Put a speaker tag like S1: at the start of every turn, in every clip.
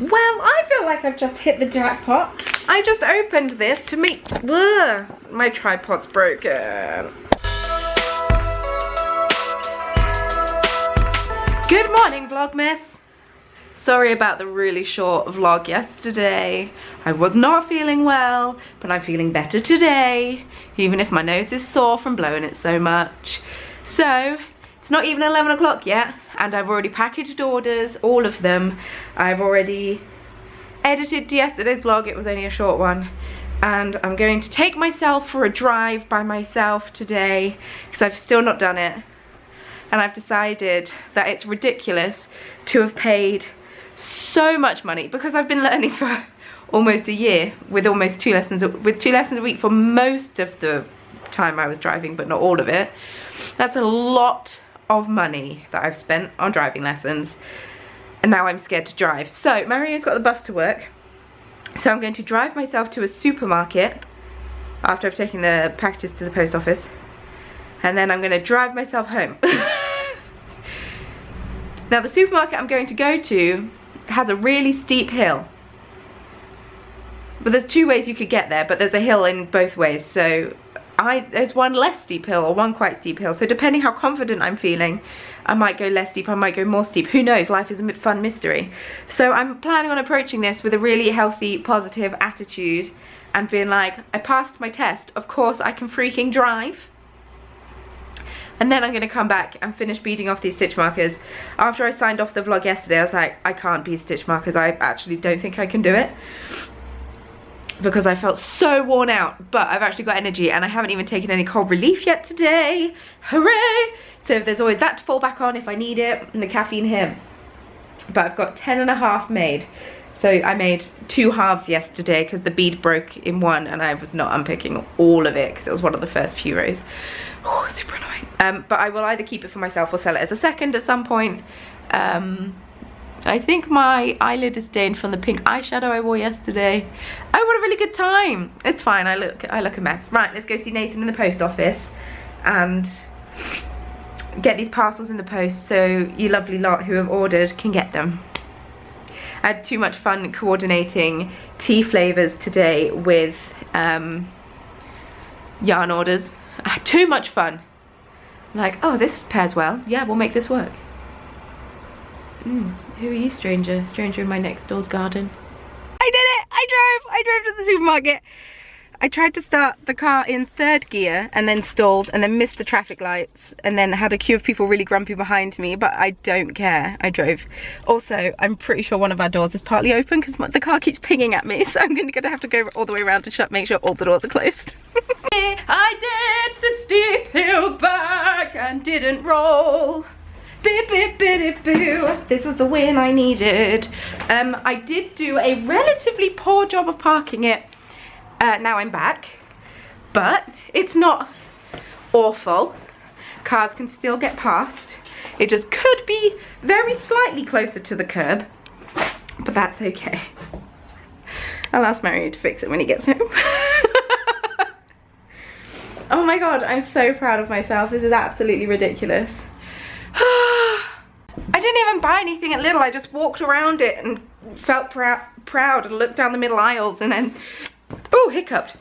S1: Well, I feel like I've just hit the jackpot. I just opened this to make... Ugh, my tripod's broken. Good morning, Vlogmas. Sorry about the really short vlog yesterday. I was not feeling well, but I'm feeling better today, even if my nose is sore from blowing it so much. So, it's not even 11 o'clock yet, and I've already packaged orders, all of them. I've already edited yesterday's vlog, it was only a short one. And I'm going to take myself for a drive by myself today, because I've still not done it. And I've decided that it's ridiculous to have paid so much money, because I've been learning for almost a year with almost two lessons a week for most of the time I was driving, but not all of it. That's a lot of money that I've spent on driving lessons, and now I'm scared to drive. So Mario's got the bus to work, so I'm going to drive myself to a supermarket after I've taken the packages to the post office, and then I'm going to drive myself home. Now the supermarket I'm going to go to has a really steep hill, but there's two ways you could get there, but there's a hill in both ways, so there's one less steep hill or one quite steep hill, so depending how confident I'm feeling, I might go less steep, I might go more steep, who knows, life is a fun mystery. So I'm planning on approaching this with a really healthy, positive attitude and being like, I passed my test, of course I can freaking drive. And then I'm going to come back and finish beading off these stitch markers. After I signed off the vlog yesterday, I was like, I can't bead stitch markers, I actually don't think I can do it, because I felt so worn out. But I've actually got energy, and I haven't even taken any cold relief yet today. Hooray! So there's always that to fall back on if I need it, and the caffeine here. But I've got 10.5 made. So I made 2 halves yesterday because the bead broke in one, and I was not unpicking all of it because it was one of the first few rows. Oh, super annoying. But I will either keep it for myself or sell it as a second at some point. I think my eyelid is stained from the pink eyeshadow I wore yesterday. Oh, what a really good time. It's fine, I look a mess. Right, let's go see Nathan in the post office and get these parcels in the post so you lovely lot who have ordered can get them. I had too much fun coordinating tea flavours today with yarn orders. I had too much fun. Like, oh, this pairs well. Yeah, we'll make this work. Who are you, stranger? Stranger in my next door's garden. I did it! I drove to the supermarket. I tried to start the car in 3rd gear and then stalled and then missed the traffic lights and then had a queue of people really grumpy behind me, but I don't care. I drove. Also, I'm pretty sure one of our doors is partly open because the car keeps pinging at me, so I'm going to have to go all the way around and make sure all the doors are closed. I did the steep hill back and didn't roll. Beep, beep, beep, boo. This was the win I needed. I did do a relatively poor job of parking it. Now I'm back, but it's not awful. Cars can still get past. It just could be very slightly closer to the curb, but that's okay. I'll ask Mario to fix it when he gets home. Oh my god, I'm so proud of myself. This is absolutely ridiculous. I didn't even buy anything at Lidl. I just walked around it and felt proud and looked down the middle aisles and then, oh, hiccuped.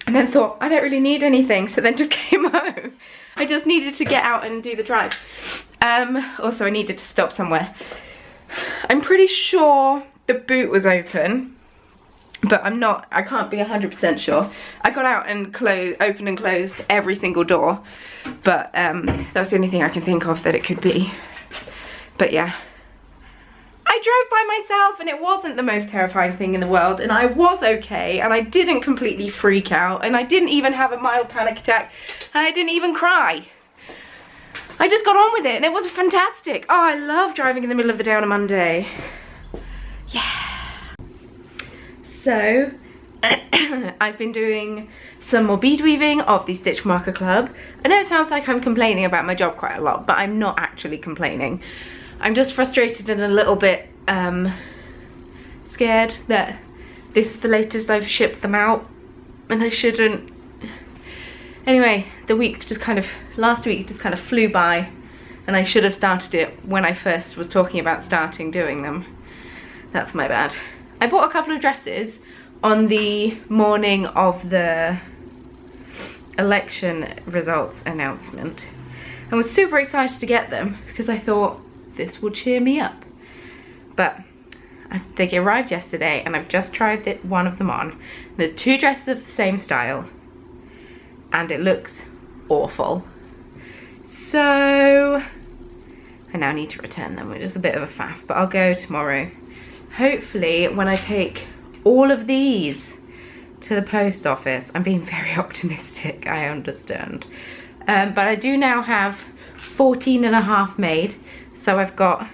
S1: And then thought, I don't really need anything, so then just came home. I just needed to get out and do the drive. Also, I needed to stop somewhere. I'm pretty sure the boot was open, but I can't be 100% sure. I got out and opened and closed every single door, but that's the only thing I can think of that it could be. But yeah. I drove by myself and it wasn't the most terrifying thing in the world, and I was okay, and I didn't completely freak out, and I didn't even have a mild panic attack, and I didn't even cry. I just got on with it and it was fantastic. Oh, I love driving in the middle of the day on a Monday. Yeah. So, I've been doing some more bead weaving of the Stitch Marker Club. I know it sounds like I'm complaining about my job quite a lot, but I'm not actually complaining. I'm just frustrated and a little bit scared that this is the latest I've shipped them out, and I shouldn't. Anyway, last week just kind of flew by, and I should have started it when I first was talking about starting doing them. That's my bad. I bought a couple of dresses on the morning of the election results announcement and was super excited to get them because I thought this will cheer me up. But they arrived yesterday and I've just tried one of them on. There's 2 dresses of the same style and it looks awful. So I now need to return them, which is a bit of a faff, but I'll go tomorrow. Hopefully when I take all of these to the post office, I'm being very optimistic, I understand. But I do now have 14.5 made, so I've got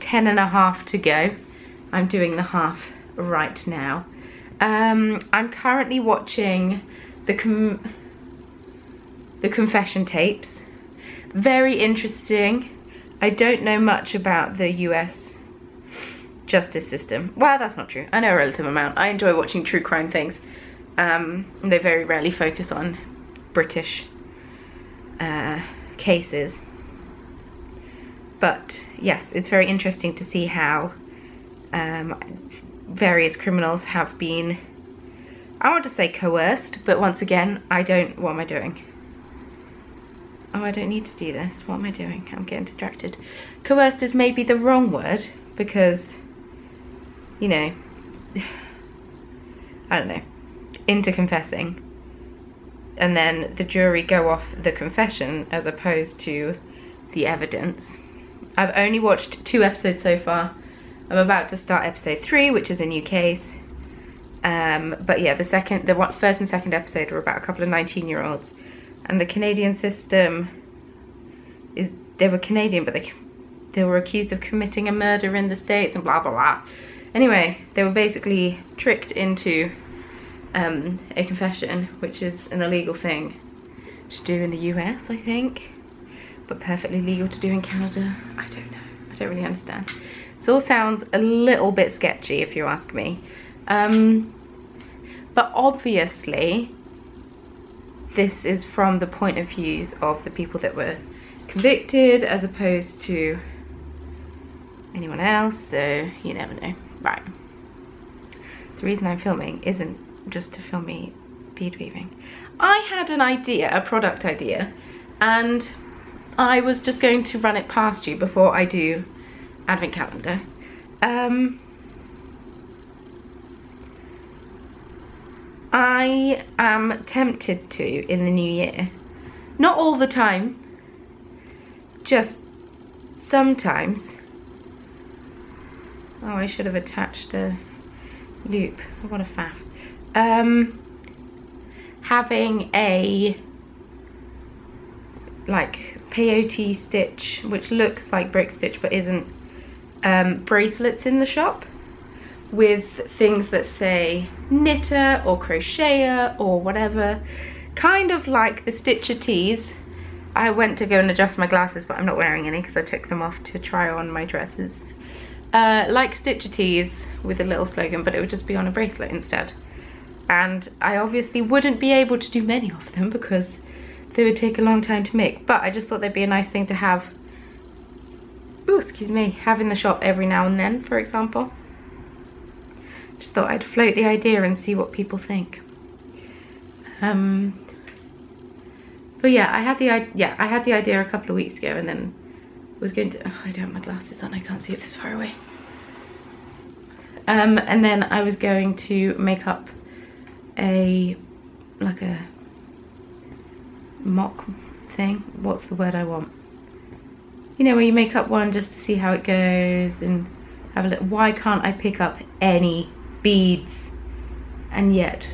S1: 10.5 to go. I'm doing the half right now. I'm currently watching the confession tapes. Very interesting. I don't know much about the US justice system. Well, that's not true. I know a relative amount. I enjoy watching true crime things. They very rarely focus on British cases. But yes, it's very interesting to see how various criminals have been, I want to say coerced, but once again, I don't, what am I doing? Oh, I don't need to do this. What am I doing? I'm getting distracted. Coerced is maybe the wrong word because, you know, I don't know, into confessing. And then the jury go off the confession as opposed to the evidence. I've only watched 2 episodes so far. I'm about to start episode 3, which is a new case. But yeah, the first and second episode were about a couple of 19-year-olds. And the Canadian system is, they were Canadian, but they were accused of committing a murder in the States and blah, blah, blah. Anyway, they were basically tricked into a confession, which is an illegal thing to do in the US, I think, but perfectly legal to do in Canada. I don't know. I don't really understand. It all sounds a little bit sketchy if you ask me. But obviously, this is from the point of views of the people that were convicted as opposed to anyone else, so you never know. Right. The reason I'm filming isn't just to film me bead weaving. I had an idea, a product idea, and I was just going to run it past you before I do advent calendar. I am tempted to in the new year, not all the time, just sometimes. Oh, I should have attached a loop. What a faff. Having a like peyote stitch, which looks like brick stitch but isn't, bracelets in the shop with things that say knitter or crocheter or whatever, kind of like the Stitcher tees. I went to go and adjust my glasses, but I'm not wearing any because I took them off to try on my dresses. Like Stitcher tees with a little slogan, but it would just be on a bracelet instead. And I obviously wouldn't be able to do many of them because they would take a long time to make, but I just thought they'd be a nice thing to have, ooh, excuse me, have in the shop every now and then, for example. Just thought I'd float the idea and see what people think. But yeah, I had the idea a couple of weeks ago, and then was going to, oh, I don't have my glasses on, I can't see it this far away. And then I was going to make up like a mock thing. What's the word I want? You know, where you make up one just to see how it goes and have a little, why can't I pick up any beads? And yet,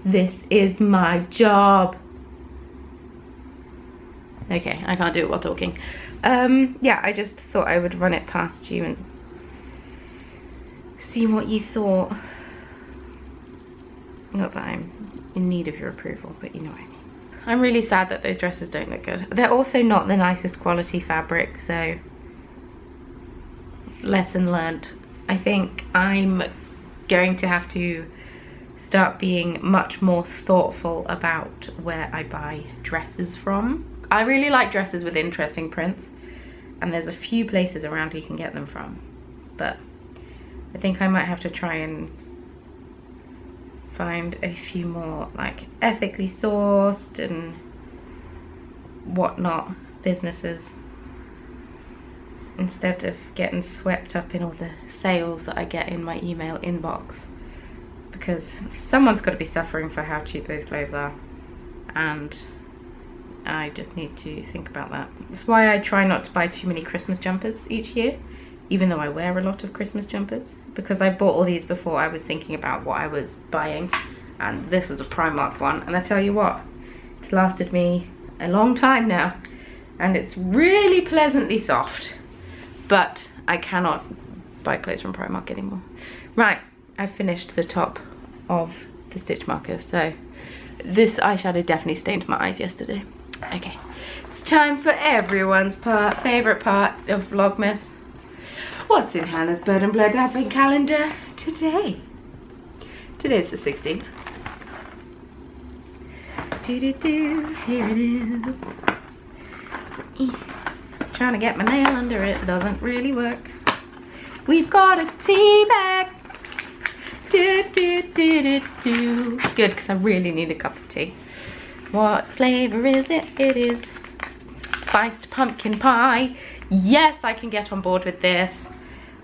S1: this is my job. Okay, I can't do it while talking. Yeah, I just thought I would run it past you and see what you thought. Not that I'm in need of your approval, but you know what I mean. I'm really sad that those dresses don't look good. They're also not the nicest quality fabric, so lesson learned. I think I'm going to have to start being much more thoughtful about where I buy dresses from. I really like dresses with interesting prints, and there's a few places around you can get them from, but I think I might have to try and find a few more like ethically sourced and whatnot businesses, instead of getting swept up in all the sales that I get in my email inbox, because someone's got to be suffering for how cheap those clothes are, and I just need to think about that. That's why I try not to buy too many Christmas jumpers each year, even though I wear a lot of Christmas jumpers, because I bought all these before I was thinking about what I was buying, and this is a Primark one, and I tell you what, it's lasted me a long time now, and it's really pleasantly soft, but I cannot buy clothes from Primark anymore. Right, I finished the top of the stitch marker, so this eyeshadow definitely stained my eyes yesterday. Okay, it's time for everyone's favourite part of Vlogmas. What's in Hannah's Bird and Blood Advent Calendar today? Today's the 16th. Here it is. Trying to get my nail under it, doesn't really work. We've got a tea bag. Good, because I really need a cup of tea. What flavour is it? It is spiced pumpkin pie. Yes, I can get on board with this.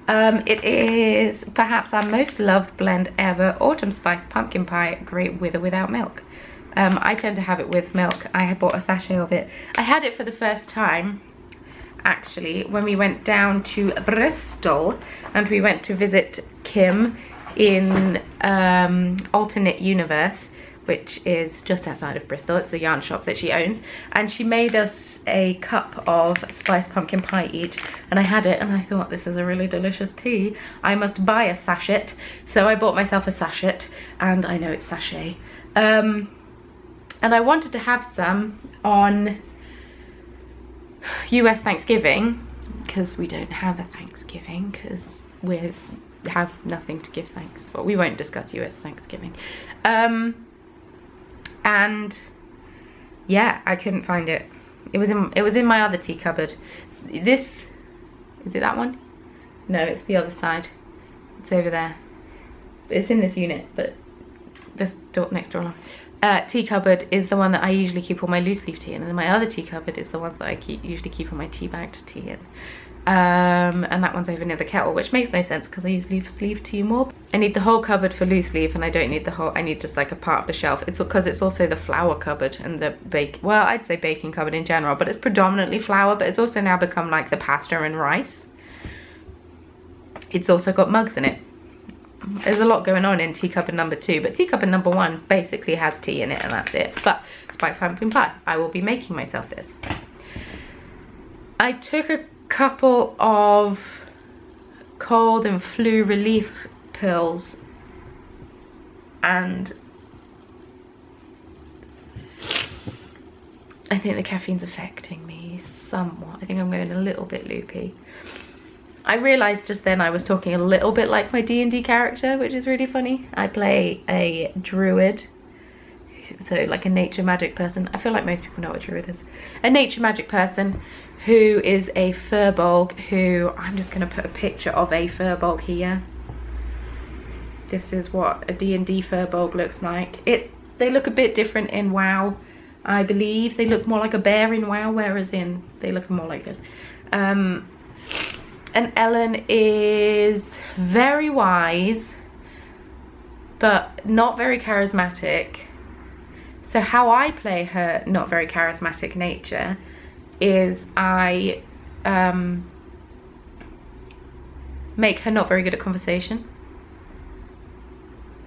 S1: It is perhaps our most loved blend ever, autumn spiced pumpkin pie, great with or without milk. I tend to have it with milk. I had bought a sachet of it. I had it for the first time, actually, when we went down to Bristol and we went to visit Kim in Alternate Universe, which is just outside of Bristol. It's a yarn shop that she owns, and she made us a cup of spiced pumpkin pie each, and I had it and I thought, this is a really delicious tea, I must buy a sachet. So I bought myself a sachet, and I know it's sachet, and I wanted to have some on US Thanksgiving, because we don't have a Thanksgiving, because we have nothing to give thanks for. We won't discuss US Thanksgiving. And yeah, I couldn't find it. It was in my other tea cupboard. This, is it that one? No, it's the other side. It's over there. It's in this unit, but the door next door along. Tea cupboard is the one that I usually keep all my loose leaf tea in, and then my other tea cupboard is the one that I usually keep all my tea bagged tea in. And that one's over near the kettle, which makes no sense because I use loose leaf tea more. I need the whole cupboard for loose leaf, and I don't need the whole, I need just like a part of the shelf. It's because it's also the flour cupboard and the well, I'd say baking cupboard in general, but it's predominantly flour, but it's also now become like the pasta and rice. It's also got mugs in it. There's a lot going on in tea cupboard number 2, but tea cupboard number 1 basically has tea in it and that's it. But spiced pumpkin pie, I will be making myself this. I took a couple of cold and flu relief pills, and I think the caffeine's affecting me somewhat. I think I'm going a little bit loopy. I realised just then I was talking a little bit like my D&D character, which is really funny. I play a druid, so like a nature magic person. I feel like most people know what a druid is. A nature magic person who is a furbolg, who, I'm just going to put a picture of a furbolg here. This is what a D&D furbolg looks like. They look a bit different in WoW, I believe. They look more like a bear in WoW, whereas in, they look more like this. And Ellen is very wise, but not very charismatic. So how I play her not very charismatic nature is I make her not very good at conversation.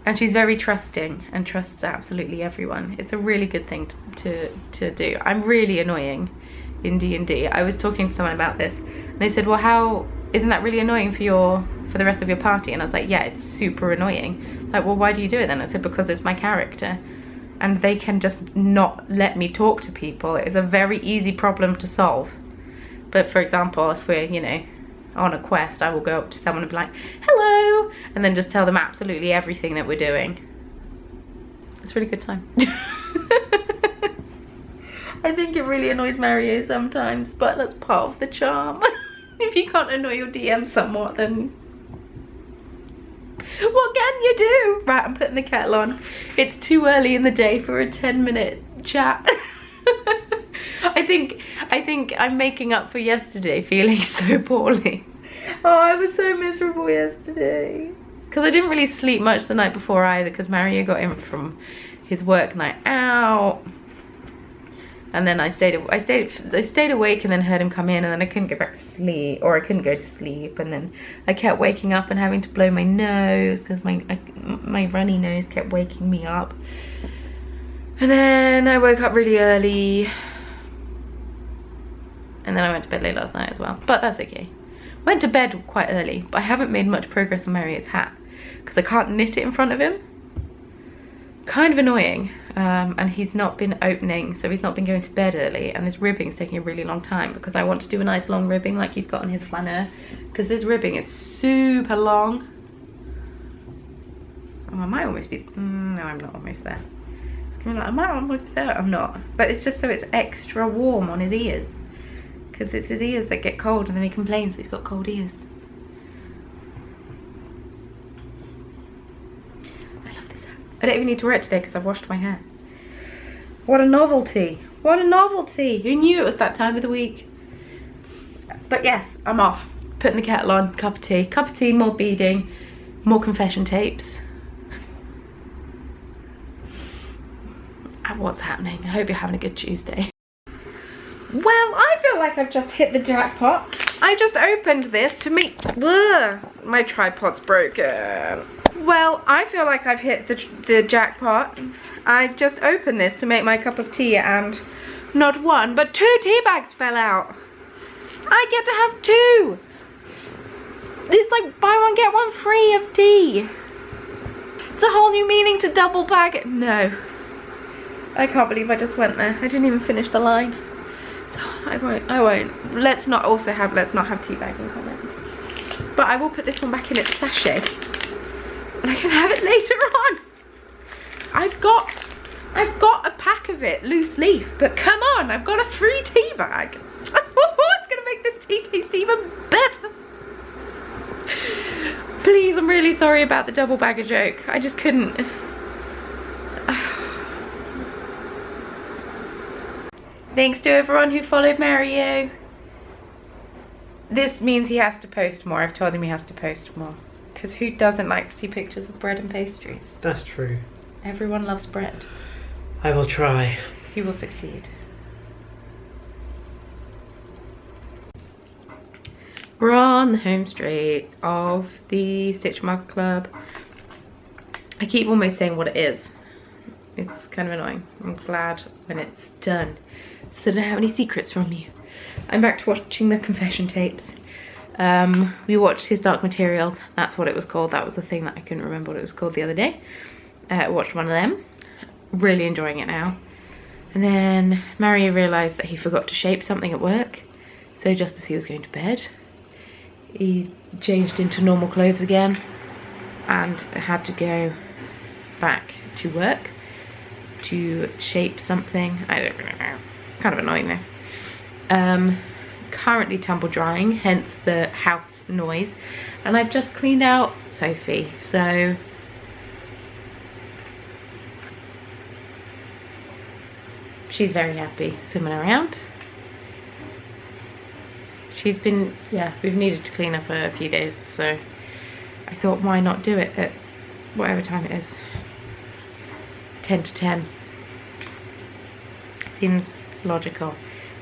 S1: And she's very trusting and trusts absolutely everyone. It's a really good thing to do. I'm really annoying in D&D. I was talking to someone about this, and they said, well, how isn't that really annoying for the rest of your party? And I was like, yeah, it's super annoying. Like, well, why do you do it then? I said, because it's my character, and they can just not let me talk to people. It's a very easy problem to solve. But for example, if we're, you know, on a quest, I will go up to someone and be like, hello, and then just tell them absolutely everything that we're doing. It's a really good time. I think it really annoys Mario sometimes, but that's part of the charm. If you can't annoy your DM somewhat, then What can you do? Right, I'm putting the kettle on. It's too early in the day for a 10-minute chat. I think I'm making up for yesterday feeling so poorly. Oh, I was so miserable yesterday. Because I didn't really sleep much the night before either, because Mario got in from his work night out. And then I stayed awake and then heard him come in, and then I couldn't get back to sleep, or I couldn't go to sleep, and then I kept waking up and having to blow my nose because my runny nose kept waking me up. And then I woke up really early, and then I went to bed late last night as well, but that's okay. Went to bed quite early, but I haven't made much progress on Mario's hat because I can't knit it in front of him. Kind of annoying. And he's not been opening, so he's not been going to bed early, and this ribbing is taking a really long time because I want to do a nice long ribbing like he's got on his flaneur, because this ribbing is super long. Oh, I might almost be, no, I'm not almost there. I might almost be there, I'm not. But it's just so it's extra warm on his ears, because it's his ears that get cold, and then he complains that he's got cold ears. I don't even need to wear it today because I've washed my hair. What a novelty. What a novelty. Who knew it was that time of the week? But yes, I'm off. Putting the kettle on, cup of tea. Cup of tea, more beading, more confession tapes. And what's happening? I hope you're having a good Tuesday. Well, I feel like I've just hit the jackpot. I just opened this to meet... Ugh, my tripod's broken. Well, I feel like I've hit the jackpot. I've just opened this to make my cup of tea, and not one, but 2 tea bags fell out. I get to have 2. It's like buy one, get one free of tea. It's a whole new meaning to double bag it. No. I can't believe I just went there. I didn't even finish the line. So I won't. Let's not have tea bagging comments. But I will put this one back in its sachet. And I can have it later on. I've got a pack of it, loose leaf, but come on, I've got a free tea bag. It's gonna make this tea taste even better. Please, I'm really sorry about the double bagger joke. I just couldn't. Thanks to everyone who followed Mario. This means he has to post more. I've told him he has to post more. Because who doesn't like to see pictures of bread and pastries?
S2: That's true.
S1: Everyone loves bread.
S2: I will try.
S1: You will succeed. We're on the home straight of the Stitch Marker Club. I keep almost saying what it is. It's kind of annoying. I'm glad when it's done, so that I don't have any secrets from you. I'm back to watching the confession tapes. We watched his Dark Materials. That's what it was called. That was the thing that I couldn't remember what it was called the other day. I watched one of them. Really enjoying it now. And then Mario realised that he forgot to shape something at work. So just as he was going to bed, he changed into normal clothes again and had to go back to work to shape something. I don't really know. It's kind of annoying though. Currently tumble drying, hence the house noise, and I've just cleaned out Sophie, so she's very happy swimming around. She's been, yeah, we've needed to clean her for a few days, so I thought why not do it at whatever time it is. 10 to 10 seems logical.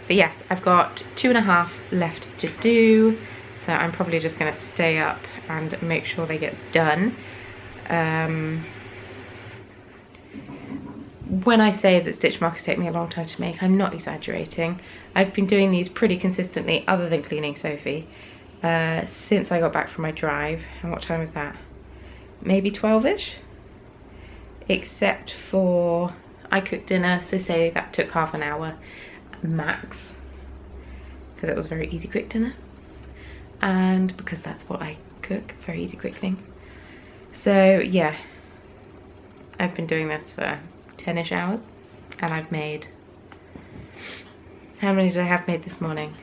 S1: But yes, I've got 2.5 left to do, so I'm probably just going to stay up and make sure they get done. When I say that stitch markers take me a long time to make, I'm not exaggerating. I've been doing these pretty consistently, other than cleaning Sophie, since I got back from my drive. And what time was that? Maybe 12ish? Except for I cooked dinner, so say that took half an hour max, because it was a very easy quick dinner, and because that's what I cook, very easy quick things. So yeah, I've been doing this for 10ish hours, and I've made, how many did I have made this morning?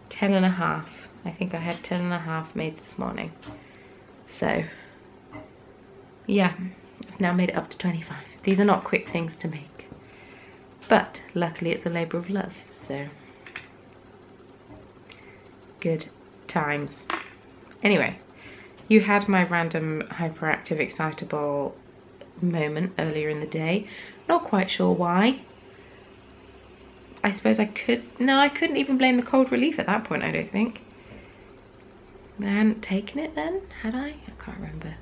S1: 10.5. I think I had 10.5 made this morning. So yeah, I've now made it up to 25. These are not quick things to make, but luckily it's a labour of love, so good times. Anyway, you had my random hyperactive excitable moment earlier in the day. Not quite sure why. I suppose I couldn't even blame the cold relief at that point, I don't think. I hadn't taken it then, had I? I can't remember.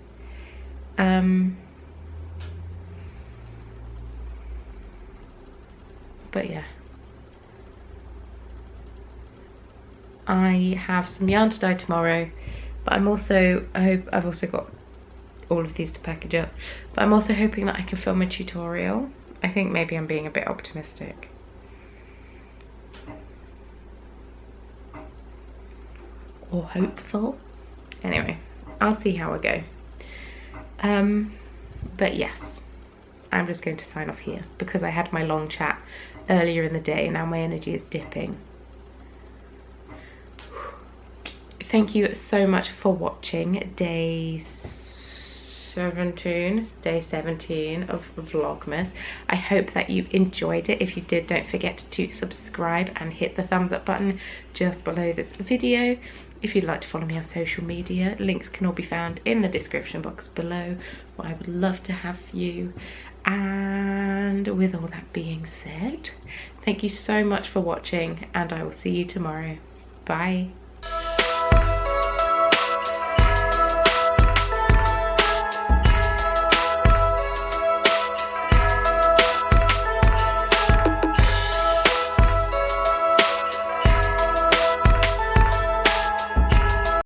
S1: But yeah. I have some yarn to dye tomorrow, but I've also got all of these to package up, but I'm also hoping that I can film a tutorial. I think maybe I'm being a bit optimistic. Or hopeful. Anyway, I'll see how I go. But yes, I'm just going to sign off here because I had my long chat earlier in the day and now my energy is dipping. Thank you so much for watching day 17 of Vlogmas. I hope that you enjoyed it. If you did, don't forget to subscribe and hit the thumbs up button just below this video. If you'd like to follow me on social media, links can all be found in the description box below. Well, I would love to have you. And with all that being said, thank you so much for watching and I will see you tomorrow. Bye.